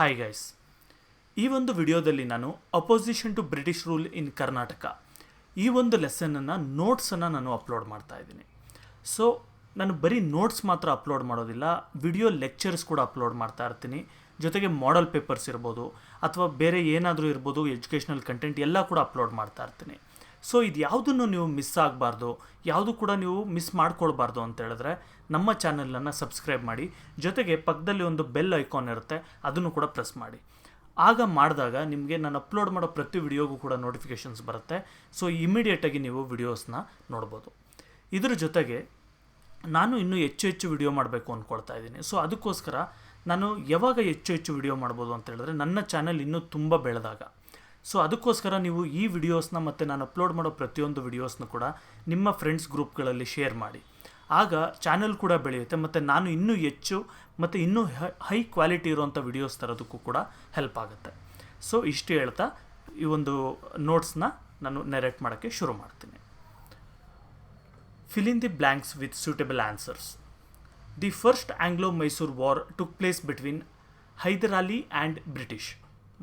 Hi guys, ಈ ಒಂದು ವಿಡಿಯೋದಲ್ಲಿ ನಾನು opposition to British rule in Karnataka ಈ ಒಂದು ಲೆಸನನ್ನು ನೋಟ್ಸನ್ನು ನಾನು ಅಪ್ಲೋಡ್ ಮಾಡ್ತಾ ಇದ್ದೀನಿ. ಸೊ ನಾನು ಬರೀ ನೋಟ್ಸ್ ಮಾತ್ರ ಅಪ್ಲೋಡ್ ಮಾಡೋದಿಲ್ಲ, ವಿಡಿಯೋ ಲೆಕ್ಚರ್ಸ್ ಕೂಡ ಅಪ್ಲೋಡ್ ಮಾಡ್ತಾ ಇರ್ತೀನಿ. ಜೊತೆಗೆ ಮಾಡೆಲ್ ಪೇಪರ್ಸ್ ಇರ್ಬೋದು ಅಥವಾ ಬೇರೆ ಏನಾದರೂ ಇರ್ಬೋದು, ಎಜುಕೇಷನಲ್ ಕಂಟೆಂಟ್ ಎಲ್ಲ ಕೂಡ ಅಪ್ಲೋಡ್ ಮಾಡ್ತಾ ಇರ್ತೀನಿ. ಸೊ ಇದು ಯಾವುದನ್ನು ನೀವು ಮಿಸ್ ಆಗಬಾರ್ದು, ಯಾವುದು ಕೂಡ ನೀವು ಮಿಸ್ ಮಾಡ್ಕೊಳ್ಬಾರ್ದು ಅಂತ ಹೇಳಿದ್ರೆ ನಮ್ಮ ಚಾನಲನ್ನು ಸಬ್ಸ್ಕ್ರೈಬ್ ಮಾಡಿ. ಜೊತೆಗೆ ಪಕ್ಕದಲ್ಲಿ ಒಂದು ಬೆಲ್ ಐಕಾನ್ ಇರುತ್ತೆ, ಅದನ್ನು ಕೂಡ ಪ್ರೆಸ್ ಮಾಡಿ. ಆಗ ಮಾಡಿದಾಗ ನಿಮಗೆ ನಾನು ಅಪ್ಲೋಡ್ ಮಾಡೋ ಪ್ರತಿ ವಿಡಿಯೋಗೂ ಕೂಡ ನೋಟಿಫಿಕೇಷನ್ಸ್ ಬರುತ್ತೆ. ಸೊ ಇಮಿಡಿಯೇಟಾಗಿ ನೀವು ವಿಡಿಯೋಸ್ನ ನೋಡ್ಬೋದು. ಇದ್ರ ಜೊತೆಗೆ ನಾನು ಇನ್ನೂ ಹೆಚ್ಚು ವಿಡಿಯೋ ಮಾಡಬೇಕು ಅಂದ್ಕೊಳ್ತಾ ಇದ್ದೀನಿ. ಸೊ ಅದಕ್ಕೋಸ್ಕರ ನಾನು ಯಾವಾಗ ಹೆಚ್ಚು ವಿಡಿಯೋ ಮಾಡ್ಬೋದು ಅಂತ ಹೇಳಿದ್ರೆ ನನ್ನ ಚಾನಲ್ ಇನ್ನೂ ತುಂಬ ಬೆಳೆದಾಗ. ಸೊ ಅದಕ್ಕೋಸ್ಕರ ನೀವು ಈ ವಿಡಿಯೋಸ್ನ ಮತ್ತು ನಾನು ಅಪ್ಲೋಡ್ ಮಾಡೋ ಪ್ರತಿಯೊಂದು ವಿಡಿಯೋಸ್ನ ಕೂಡ ನಿಮ್ಮ ಫ್ರೆಂಡ್ಸ್ ಗ್ರೂಪ್ಗಳಲ್ಲಿ ಶೇರ್ ಮಾಡಿ. ಆಗ ಚಾನಲ್ ಕೂಡ ಬೆಳೆಯುತ್ತೆ ಮತ್ತು ನಾನು ಇನ್ನೂ ಹೆಚ್ಚು ಮತ್ತು ಇನ್ನೂ ಹೈ ಕ್ವಾಲಿಟಿ ಇರುವಂಥ ವಿಡಿಯೋಸ್ ತರೋದಕ್ಕೂ ಕೂಡ ಹೆಲ್ಪ್ ಆಗುತ್ತೆ. ಸೊ ಇಷ್ಟು ಹೇಳ್ತಾ ಈ ಒಂದು ನೋಟ್ಸ್ನ ನಾನು ನೆರೇಟ್ ಮಾಡೋಕ್ಕೆ ಶುರು ಮಾಡ್ತೀನಿ. Fill in the blanks with suitable answers. The first Anglo-Mysore War took place between Hyder Ali and British.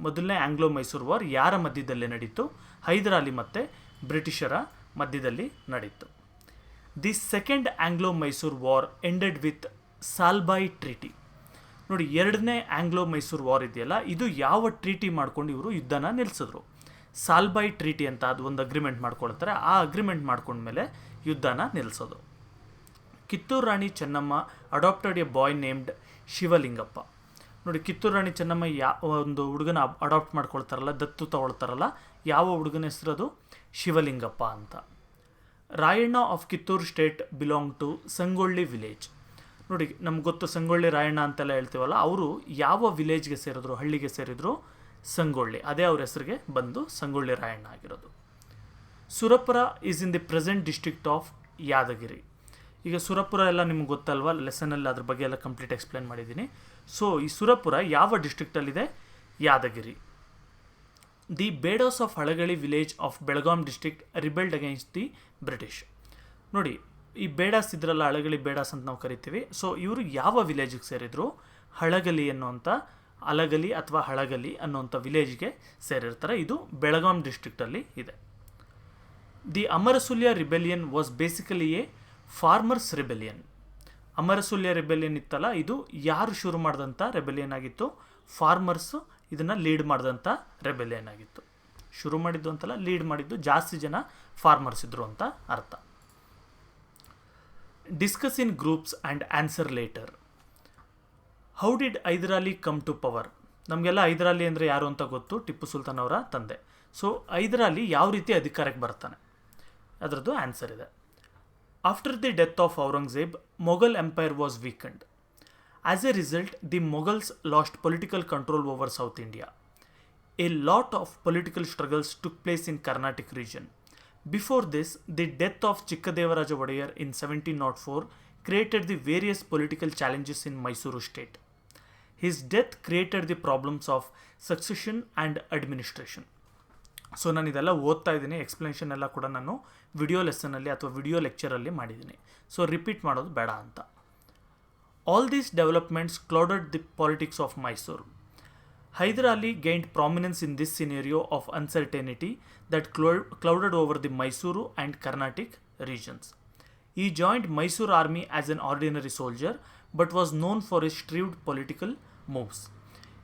ಮೊದಲನೇ ಆಂಗ್ಲೋ-ಮೈಸೂರು ವಾರ್ ಯಾರ ಮಧ್ಯದಲ್ಲಿ ನಡೀತು? ಹೈದರ್ ಅಲಿ ಮತ್ತು ಬ್ರಿಟಿಷರ ಮಧ್ಯದಲ್ಲಿ ನಡೀತು. The second ಆಂಗ್ಲೋ-ಮೈಸೂರು war ended with Salbai treaty. ನೋಡಿ, ಎರಡನೇ ಆಂಗ್ಲೋ-ಮೈಸೂರು ವಾರ್ ಇದೆಯಲ್ಲ, ಇದು ಯಾವ ಟ್ರೀಟಿ ಮಾಡ್ಕೊಂಡು ಇವರು ಯುದ್ಧನ ನಿಲ್ಲಿಸಿದ್ರು? ಸಾಲ್ಬಾಯ್ ಟ್ರೀಟಿ ಅಂತ ಅದು ಒಂದು ಅಗ್ರಿಮೆಂಟ್ ಮಾಡ್ಕೊಳ್ತಾರೆ. ಆ ಅಗ್ರಿಮೆಂಟ್ ಮಾಡ್ಕೊಂಡ್ಮೇಲೆ ಯುದ್ಧನ ನಿಲ್ಲಿಸೋದು. Kittur Rani Chennamma adopted a boy named Shivalingappa. ನೋಡಿ, ಕಿತ್ತೂರು ರಾಣಿ ಚೆನ್ನಮ್ಮ ಒಂದು ಹುಡುಗನ ಅಡಾಪ್ಟ್ ಮಾಡ್ಕೊಳ್ತಾರಲ್ಲ, ದತ್ತು ತಗೊಳ್ತಾರಲ್ಲ, ಯಾವ ಹುಡುಗನ ಹೆಸರದು? ಶಿವಲಿಂಗಪ್ಪ ಅಂತ. Rayanna of Kittur state belong to Sangolli village. ನೋಡಿ, ನಮ್ಗೆ ಗೊತ್ತು ಸಂಗೊಳ್ಳಿ ರಾಯಣ್ಣ ಅಂತೆಲ್ಲ ಹೇಳ್ತೀವಲ್ಲ, ಅವರು ಯಾವ ವಿಲೇಜ್ಗೆ ಸೇರಿದ್ರು, ಹಳ್ಳಿಗೆ ಸೇರಿದ್ರು? ಸಂಗೊಳ್ಳಿ. ಅದೇ ಅವ್ರ ಹೆಸರಿಗೆ ಬಂದು ಸಂಗೊಳ್ಳಿ ರಾಯಣ್ಣ ಆಗಿರೋದು. Surapura is in the present district of Yadgir. ಈಗ ಸುರಪುರ ಎಲ್ಲ ನಿಮ್ಗೆ ಗೊತ್ತಲ್ವ, ಲೆಸನಲ್ಲಿ ಅದ್ರ ಬಗ್ಗೆ ಎಲ್ಲ ಕಂಪ್ಲೀಟ್ ಎಕ್ಸ್ಪ್ಲೇನ್ ಮಾಡಿದ್ದೀನಿ. ಸೊ ಈ ಸುರಪುರ ಯಾವ ಡಿಸ್ಟ್ರಿಕ್ಟಲ್ಲಿದೆ? Yadgir. The Bedas of Halagali village of Belgaum district rebelled against the British. ನೋಡಿ, ಈ ಬೇಡಾಸ್ ಇದ್ರಲ್ಲ, ಹಳಗಳಿ ಬೇಡಾಸ್ ಅಂತ ನಾವು ಕರಿತೀವಿ. ಸೊ ಇವರು ಯಾವ ವಿಲೇಜಿಗೆ ಸೇರಿದ್ರು? ಹಳಗಲಿ ಅನ್ನುವಂಥ, ಅಲಗಲಿ ಅಥವಾ ಹಳಗಲಿ ಅನ್ನುವಂಥ ವಿಲೇಜ್ಗೆ ಸೇರಿರ್ತಾರೆ. ಇದು ಬೆಳಗಾಂ ಡಿಸ್ಟ್ರಿಕ್ಟಲ್ಲಿ ಇದೆ. The Amarasulya rebellion was basically a farmers rebellion. Amarasulya rebellion ಇತ್ತಲ್ಲ, ಇದು ಯಾರು ಶುರು ಮಾಡಿದಂಥ ರೆಬೆಲಿಯನ್ ಆಗಿತ್ತು? ಫಾರ್ಮರ್ಸು ಇದನ್ನು ಲೀಡ್ ಮಾಡಿದಂಥ ರೆಬೆಲಿಯನ್ ಆಗಿತ್ತು. ಶುರು ಮಾಡಿದ್ದು ಅಂತಲ್ಲ, ಲೀಡ್ ಮಾಡಿದ್ದು ಜಾಸ್ತಿ ಜನ ಫಾರ್ಮರ್ಸ್ ಇದ್ರು ಅಂತ ಅರ್ಥ. Discuss in groups and answer later. How did Hyder Ali come to power? ನಮಗೆಲ್ಲ ಹೈದರ್ ಅಲಿ ಅಂದರೆ ಯಾರು ಅಂತ ಗೊತ್ತು, ಟಿಪ್ಪು ಸುಲ್ತಾನ್ ಅವರ ತಂದೆ. ಸೊ ಹೈದರ್ ಅಲಿ ಯಾವ ರೀತಿ ಅಧಿಕಾರಕ್ಕೆ ಬರ್ತಾನೆ, ಅದರದ್ದು ಆನ್ಸರ್ ಇದೆ. After the death of Aurangzeb, Mughal empire was weekend. As A result, the Mughals last political control over south India. A lot of political struggles took place in Carnatic region. Before this, the death of Chikkadevaraja Odayar in 1704 created the various political challenges in Mysuru state. His death created the problems of succession and administration. So ನಾನು ಇದೆಲ್ಲ ಓದ್ತಾ ಇದ್ದೀನಿ, explanation ಎಲ್ಲ ಕೂಡ ನಾನು video ಲೆಸನಲ್ಲಿ ಅಥವಾ video ಲೆಕ್ಚರಲ್ಲಿ ಮಾಡಿದ್ದೀನಿ. So repeat ಮಾಡೋದು ಬೇಡ ಅಂತ. All these developments clouded the politics of Mysuru. Hyder Ali gained prominence in this scenario of uncertainty that clouded over the Mysuru and Carnatic regions. He joined Mysore army as an ordinary soldier but was known for his shrewd political moves.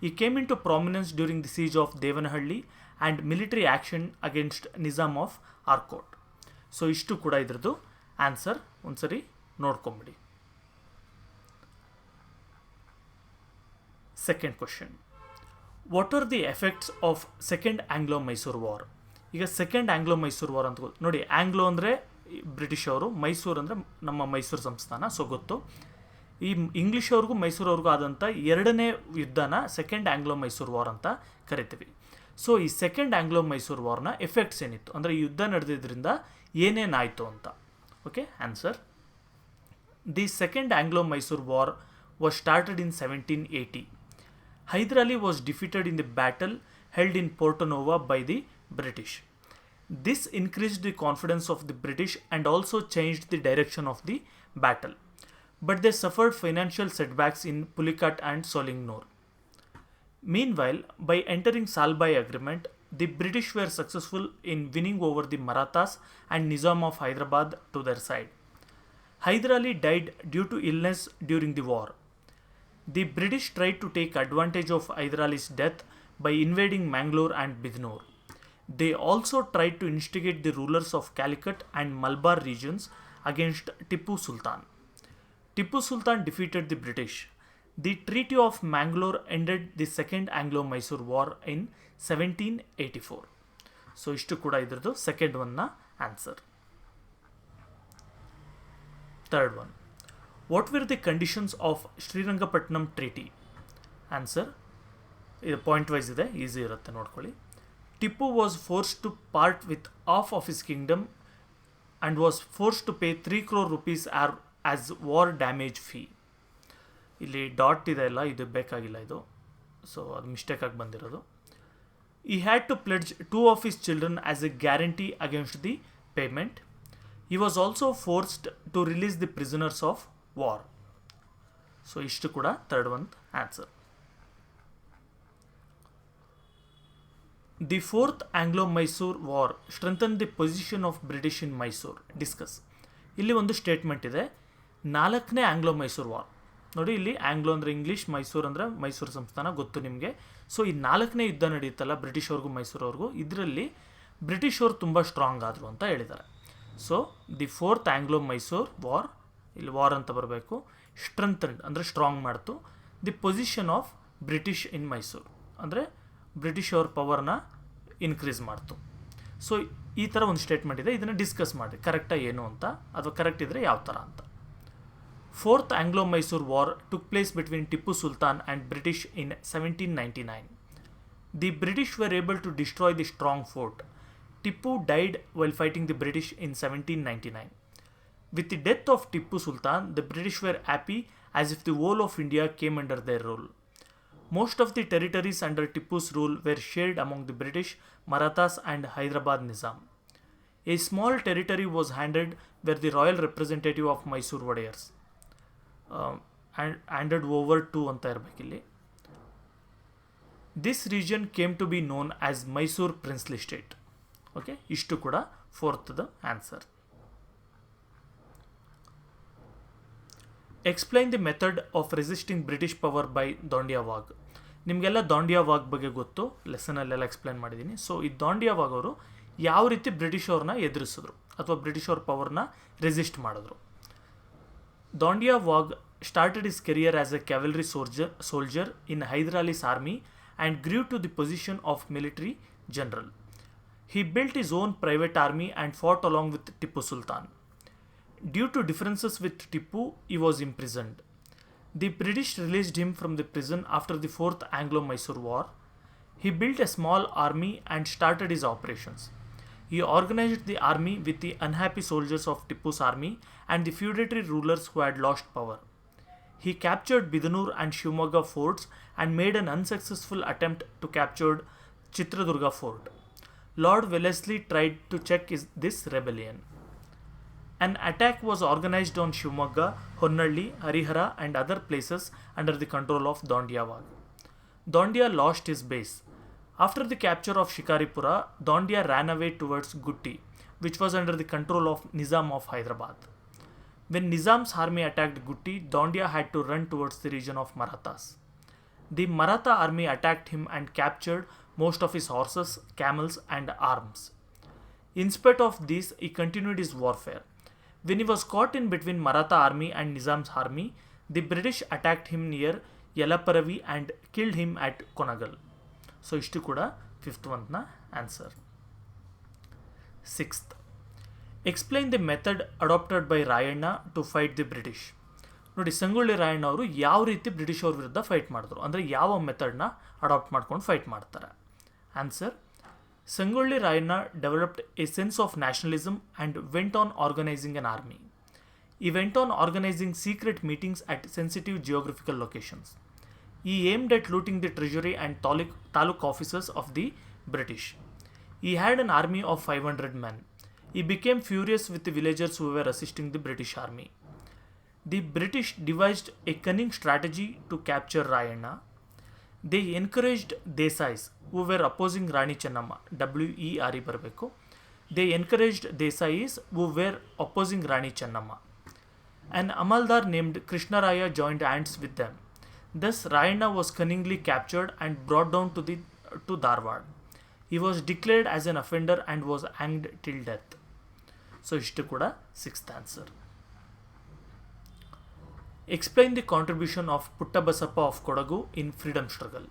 He came into prominence during the siege of Devanahalli and military action against Nizam of Arcot. So ishtu kuda idradu answer ಒಂದ್ಸರಿ ನೋಡ್ಕೊಂಬಿಡಿ. Second question. What are the effects of second ಆಂಗ್ಲೋ-ಮೈಸೂರು war? ಈಗ second ಆಂಗ್ಲೋ-ಮೈಸೂರು war ಅಂತ ಗೊತ್ತು. ನೋಡಿ, Anglo ಅಂದರೆ British ಅವರು, ಮೈಸೂರು ಅಂದರೆ ನಮ್ಮ ಮೈಸೂರು ಸಂಸ್ಥಾನ. ಸೊ ಗೊತ್ತು. ಈ ಇಂಗ್ಲೀಷ್ ಅವ್ರಿಗೂ ಮೈಸೂರವ್ರಿಗೂ ಆದಂಥ ಎರಡನೇ ಯುದ್ಧನ ಸೆಕೆಂಡ್ ಆಂಗ್ಲೋ-ಮೈಸೂರು ವಾರ್ ಅಂತ ಕರಿತೀವಿ. ಸೊ ಈ ಸೆಕೆಂಡ್ ಆಂಗ್ಲೋ-ಮೈಸೂರು ವಾರ್ನ ಎಫೆಕ್ಟ್ಸ್ ಏನಿತ್ತು ಅಂದರೆ ಈ ಯುದ್ಧ ನಡೆದಿದ್ದರಿಂದ ಏನೇನಾಯಿತು ಅಂತ. Okay, answer. The second ಆಂಗ್ಲೋ-ಮೈಸೂರು war was started in 1780. Hyder Ali was defeated in the battle held in Porto Novo by the British. This increased the confidence of the British and also changed the direction of the battle. But they suffered financial setbacks in Pulicat and Solingnor. Meanwhile, by entering Salbai Agreement, the British were successful in winning over the Marathas and Nizam of Hyderabad to their side. Hyder Ali died due to illness during the war. The British tried to take advantage of Hyder Ali's death by invading Mangalore and Bijnor. They also tried to instigate the rulers of Calicut and Malabar regions against Tipu Sultan. Tipu Sultan defeated the British. The Treaty of Mangalore ended the Second Anglo-Mysore War in 1784. So, ishtu kuda idradu second one na answer. Third one. What were the conditions of Srirangapatnam Treaty? Answer. ಇದು point wise ಇದೆ, easy ಇರುತ್ತೆ ನೋಡ್ಕೊಳ್ಳಿ. Tipu was forced to part with half of his kingdom and was forced to pay 3 crore rupees as war damage fee. ಇಲ್ಲಿ dot ಇದೆ ಅಲ್ಲ, ಇದು ಬೇಕಾಗಿಲ್ಲ ಇದು, ಸೊ ಅದು ಮಿಸ್ಟೇಕಾಗಿ ಬಂದಿರೋದು. He had to pledge 2 of his children as a guarantee against the payment. He was also forced to release the prisoners of war. So, ishtu kuda third one answer. The fourth Anglo-Mysore war strengthened the position of British in Mysore. Discuss. ಇಲ್ಲಿ ಒಂದು statement ಇದೆ, 4ನೇ ಆಂಗ್ಲೋ-ಮೈಸೂರು war. ನೋಡಿ, ಇಲ್ಲಿ Anglo ಅಂದರೆ English, Mysuru ಅಂದರೆ ಮೈಸೂರು ಸಂಸ್ಥಾನ ಗೊತ್ತು ನಿಮಗೆ. ಸೊ ಈ 4ನೇ ಯುದ್ಧ ನಡೆಯುತ್ತಲ್ಲ ಬ್ರಿಟಿಷವ್ರಿಗೂ ಮೈಸೂರವ್ರಿಗೂ, ಇದರಲ್ಲಿ ಬ್ರಿಟಿಷವ್ರು ತುಂಬ ಸ್ಟ್ರಾಂಗ್ ಆದರು ಅಂತ ಹೇಳಿದ್ದಾರೆ. ಸೊ ದಿ ಫೋರ್ತ್ ಆಂಗ್ಲೋ-ಮೈಸೂರ್ ವಾರ್, ಇಲ್ಲಿ ವಾರ್ ಅಂತ ಬರಬೇಕು, ಸ್ಟ್ರೆಂಥನ್ಡ್ ಅಂದರೆ ಸ್ಟ್ರಾಂಗ್ ಮಾಡ್ತು ದಿ ಪೊಸಿಷನ್ ಆಫ್ ಬ್ರಿಟಿಷ್ ಇನ್ ಮೈಸೂರು, ಅಂದರೆ ಬ್ರಿಟಿಷ್ ಅವ್ರ ಪವರ್ನ ಇನ್ಕ್ರೀಸ್ ಮಾಡ್ತು. ಸೊ ಈ ಥರ ಒಂದು ಸ್ಟೇಟ್ಮೆಂಟ್ ಇದೆ, ಇದನ್ನು ಡಿಸ್ಕಸ್ ಮಾಡಿ ಕರೆಕ್ಟಾ ಏನು ಅಂತ, ಅಥವಾ ಕರೆಕ್ಟ್ ಇದ್ದರೆ ಯಾವ ಥರ ಅಂತ. Fourth ಆಂಗ್ಲೋ-ಮೈಸೂರ್ war took place between Tipu Sultan and British in 1799. The British were able to destroy the strong fort. Tippu died while fighting the British in 1799. With the death of Tippu Sultan, the British were happy as if the whole of India came under their rule. Most of the territories under Tippu's rule were shared among the British, Marathas and Hyderabad Nizam. A small territory was handed where the royal representative of Mysore Wadeyars handed over to anta irbekilli. This region came to be known as Mysore Princely State. Okay, ishtu kuda fourth the answer. Explain the method of resisting British power by Dondiya-Wag. ನಿಮಗೆಲ್ಲ ದಾಂಡಿಯಾ-ವಾಗ್ ಬಗ್ಗೆ ಗೊತ್ತು, ಲೆಸನಲ್ಲೆಲ್ಲ explain ಮಾಡಿದ್ದೀನಿ. So ಈ ದಾಂಡಿಯಾ-ವಾಗ್ ಅವರು ಯಾವ ರೀತಿ British ಅವ್ರನ್ನ ಎದುರಿಸಿದ್ರು ಅಥವಾ ಬ್ರಿಟಿಷ್ ಅವ್ರ ಪವರ್ನ ರೆಸಿಸ್ಟ್ ಮಾಡಿದ್ರು. Dondiya-Wag started his career as a cavalry soldier in Hyder Ali's army and grew to the position of military general. He built his own private army and fought along with Tippu Sultan. Due to differences with Tippu, he was imprisoned. The British released him from the prison after the Fourth Anglo-Mysore War. He built a small army and started his operations. He organized the army with the unhappy soldiers of Tippu's army and the feudatory rulers who had lost power. He captured Bijnor and Shivamogga forts and made an unsuccessful attempt to capture Chitradurga fort. Lord Wellesley tried to check this rebellion. An attack was organized on Shivamogga, Honnalli, Harihara and other places under the control of Dondiya-Wag. Dondiya lost his base. After the capture of Shikaripura, Dondiya ran away towards Gutti, which was under the control of Nizam of Hyderabad. When Nizam's army attacked Gutti, Dondiya had to run towards the region of Marathas. The Maratha army attacked him and captured most of his horses, camels and arms. In spite of this, he continued his warfare. When he was caught in between Maratha army and Nizam's army, the British attacked him near Yelaparavi and killed him at Konagal. So ishtu kuda fifth one na answer. Sixth, explain the method adopted by Rayana to fight the British. ನೋಡಿ, ಸಂಗೊಳ್ಳಿ ರಾಯಣ್ಣ ಅವರು ಯಾವ ರೀತಿ British ಅವ್ರ ವಿರುದ್ಧ fight ಮಾಡಿದ್ರು, ಅಂದರೆ ಯಾವ ಮೆಥಡ್ನ ಅಡಾಪ್ಟ್ ಮಾಡ್ಕೊಂಡು ಫೈಟ್ ಮಾಡ್ತಾರೆ. Answer, Sangolli Rayanna developed a sense of nationalism and went on organising an army. He went on organizing secret meetings at sensitive geographical locations. He aimed at looting the treasury and taluk offices of the British. He had an army of 500 men. He became furious with the villagers who were assisting the British army. The British devised a cunning strategy to capture Rayana. They encouraged Desais who were opposing Rani Chennamma, WERE ಬರಬೇಕು. They encouraged Desais who were opposing Rani Chennamma. An Amaldar named Krishnaraya joined hands with them. Thus Rayana was cunningly captured and brought down to Dharwad. He was declared as an offender and was hanged till death. So ishtu kuda sixth answer. Explain the contribution of Puttabasappa of Kodagu in freedom struggle.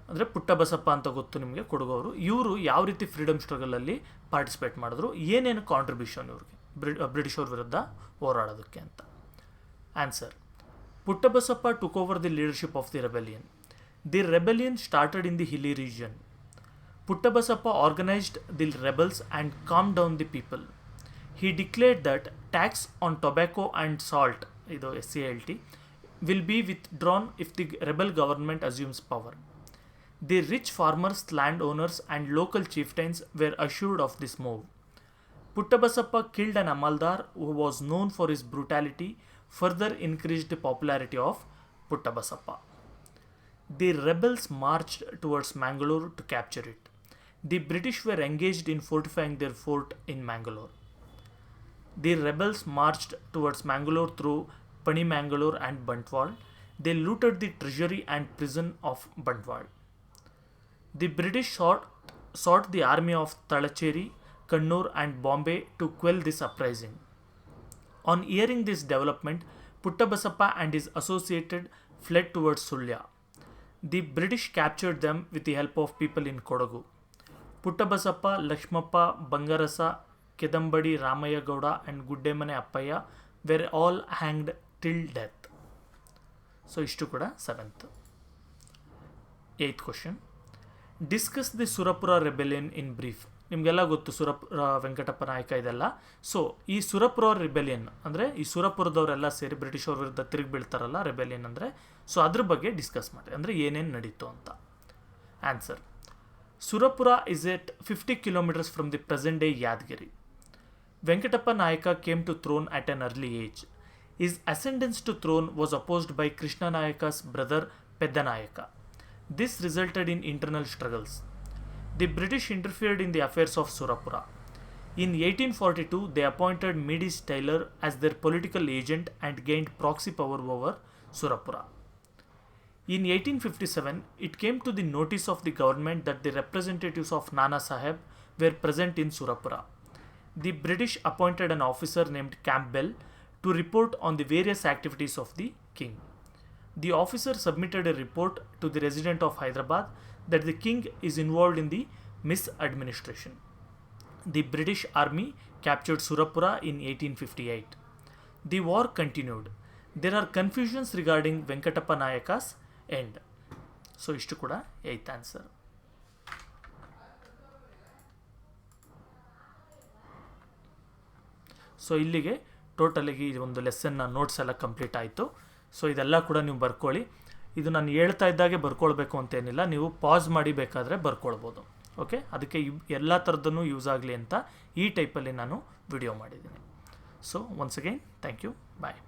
ಅಂದರೆ ಪುಟ್ಟಬಸಪ್ಪ ಅಂತ ಗೊತ್ತು ನಿಮಗೆ, ಕೊಡಗು ಅವರು. ಇವರು ಯಾವ ರೀತಿ freedom ಸ್ಟ್ರಗಲಲ್ಲಿ participate ಮಾಡಿದ್ರು, ಏನೇನು ಕಾಂಟ್ರಿಬ್ಯೂಷನ್ ಇವ್ರಿಗೆ ಬ್ರಿಟಿಷ್ ಅವ್ರ ವಿರುದ್ಧ ಹೋರಾಡೋದಕ್ಕೆ ಅಂತ. Answer: Puttabasappa took over the leadership of the rebellion. The rebellion started in the hilly region. Puttabasappa organized the rebels and calmed down the people. He declared that tax on tobacco and salt, SALT, will be withdrawn if the rebel government assumes power. The rich farmers, landowners and local chieftains were assured of this move. Puttabasappa killed an Amaldar who was known for his brutality, further increased the popularity of Puttabasappa. The rebels marched towards Mangalore to capture it. The British were engaged in fortifying their fort in Mangalore. The rebels marched towards Mangalore through Panimangalore and Bantwal. They looted the treasury and prison of Bantwal. The British sought the army of Talacheri, Kannur and Bombay to quell this uprising. On hearing this development, Puttabasappa and his associated fled towards Sulya. The British captured them with the help of people in Kodagu. Puttabasappa, Lakshmappa, Bangarasa, Kedambadi, Ramaya Gowda and Guddemane Appaya were all hanged till death. So ishtu kuda 7th. 8th question. Discuss the Surapura rebellion in brief. ನಿಮಗೆಲ್ಲ ಗೊತ್ತು ಸುರಪುರ ವೆಂಕಟಪ್ಪ ನಾಯಕ ಇದೆಲ್ಲ. So ಈ Surapura rebellion ಅಂದರೆ ಈ ಸುರಪುರದವರೆಲ್ಲ ಸೇರಿ British ಅವ್ರ ವಿರುದ್ಧ ತಿರುಗಿ ಬೀಳ್ತಾರಲ್ಲ, ರೆಬೆಲಿಯನ್ ಅಂದರೆ. ಸೊ ಅದ್ರ ಬಗ್ಗೆ ಡಿಸ್ಕಸ್ ಮಾಡಿ, ಅಂದರೆ ಏನೇನು ನಡೀತು ಅಂತ. Answer: Surapura is at 50 kilometers from the present day Yadgiri. Venkatappa Nayaka came to throne at an early age. His ascendance to throne was opposed by Krishna Nayaka's brother Peddanayaka. This resulted in internal struggles. The British interfered in the affairs of Surapura. In 1842, they appointed Meades Taylor as their political agent and gained proxy power over Surapura. In 1857, it came to the notice of the government that the representatives of Nana Saheb were present in Surapura. The British appointed an officer named Campbell to report on the various activities of the king. The officer submitted a report to the resident of Hyderabad that the king is involved in the misadministration. The British army captured Surapura in 1858. The war continued. There are confusions regarding Venkatappa Nayaka's end. So ishtu kuda 8th answer. So ಇಲ್ಲಿಗೆ ಟೋಟಲಿಗೆ ಈ ಒಂದು ಲೆಸನ್ನ notes ಎಲ್ಲ complete ಆಯಿತು. So ಇದೆಲ್ಲ ಕೂಡ ನೀವು ಬರ್ಕೊಳ್ಳಿ. ಇದು ನಾನು ಹೇಳ್ತಾ ಇದ್ದಾಗೆ ಬರ್ಕೊಳ್ಬೇಕು ಅಂತೇನಿಲ್ಲ, ನೀವು ಪಾಸ್ ಮಾಡಿ ಬೇಕಾದರೆ ಬರ್ಕೊಳ್ಬೋದು. ಓಕೆ, ಅದಕ್ಕೆ ಎಲ್ಲ ಥರದ್ದನ್ನು ಯೂಸ್ ಆಗಲಿ ಅಂತ ಈ ಟೈಪಲ್ಲಿ ನಾನು ವಿಡಿಯೋ ಮಾಡಿದ್ದೀನಿ. So once again thank you, bye.